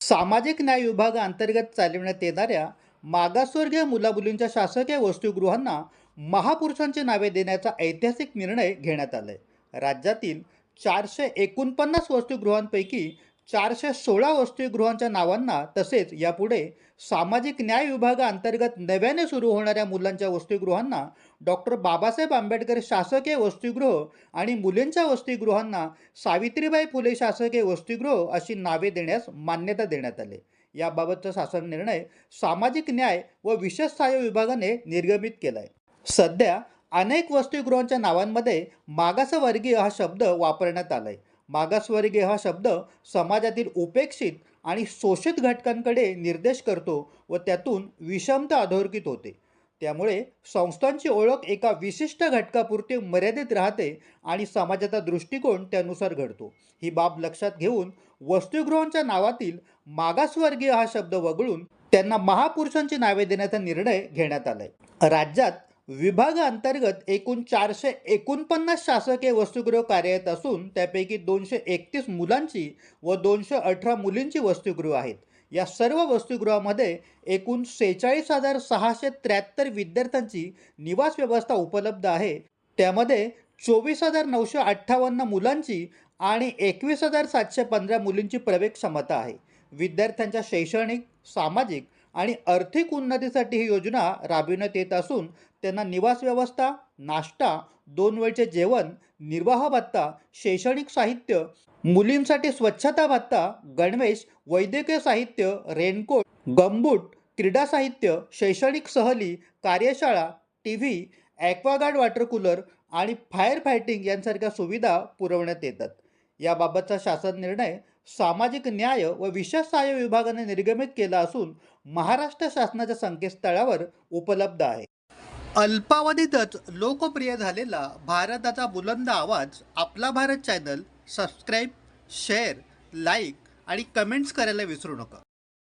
सामाजिक न्याय विभागाअंतर्गत चालविण्यात येणाऱ्या मागासवर्गीय मुलामुलींच्या शासकीय वसतिगृहांना महापुरुषांची नावे देण्याचा ऐतिहासिक निर्णय घेण्यात आलाय. राज्यातील 449 वसतिगृहांपैकी 416 वसतिगृहांच्या नावांना तसेच यापुढे सामाजिक न्याय विभागाअंतर्गत नव्याने सुरू होणाऱ्या मुलांच्या वसतिगृहांना डॉक्टर बाबासाहेब आंबेडकर शासकीय वसतिगृह आणि मुलींच्या वसतिगृहांना सावित्रीबाई फुले शासकीय वसतिगृह अशी नावे देण्यास मान्यता देण्यात आली. याबाबतचा शासन निर्णय सामाजिक न्याय व विशेष सहाय्य विभागाने निर्गमित केला आहे. सध्या अनेक वसतिगृहांच्या नावांमध्ये मागासवर्गीय हा शब्द वापरण्यात आलाय. मागासवर्गीय हा शब्द समाजातील उपेक्षित आणि शोषित घटकांकडे निर्देश करतो व त्यातून विषमता अधोरेखित होते. त्यामुळे संस्थांची ओळख एका विशिष्ट घटकापुरते मर्यादित राहते आणि समाजाचा दृष्टिकोन त्यानुसार घडतो. ही बाब लक्षात घेऊन वसतिगृहांच्या नावातील मागासवर्गीय हा शब्द वगळून त्यांना महापुरुषांची नावे देण्याचा निर्णय घेण्यात आलाय. राज्यात विभागाअंतर्गत एकूण 449 शासकीय वसतिगृह कार्यरत असून त्यापैकी 231 मुलांची व 218 मुलींची वसतिगृह आहेत. या सर्व वसतिगृहामध्ये एकूण 46,673 विद्यार्थ्यांची निवास व्यवस्था उपलब्ध आहे. त्यामध्ये 24,958 मुलांची आणि 21,715 मुलींची प्रवेश क्षमता आहे. विद्यार्थ्यांच्या शैक्षणिक, सामाजिक आणि आर्थिक उन्नतीसाठी ही योजना राबविण्यात येत असून त्यांना निवास व्यवस्था, नाश्ता, 2 वेळचे जेवण, निर्वाह भत्ता, शैक्षणिक साहित्य, मुलींसाठी स्वच्छता भत्ता, गणवेश, वैद्यकीय साहित्य, रेनकोट, गमबूट, क्रीडा साहित्य, शैक्षणिक सहली, कार्यशाळा, टीव्ही, ॲक्वागार्ड वॉटर कूलर आणि फायर फायटिंग यांसारख्या सुविधा पुरवण्यात येतात. याबाबतचा शासन निर्णय सामाजिक न्याय व विशेष सहाय्य विभागाने निर्गमित केला असून महाराष्ट्र शासनाच्या संकेतस्थळावर उपलब्ध आहे. अल्पावधीतच लोकप्रिय झालेला भारताचा बुलंद आवाज आपला Bharat channel subscribe, share, like आणि कमेंट्स करायला विसरू नका.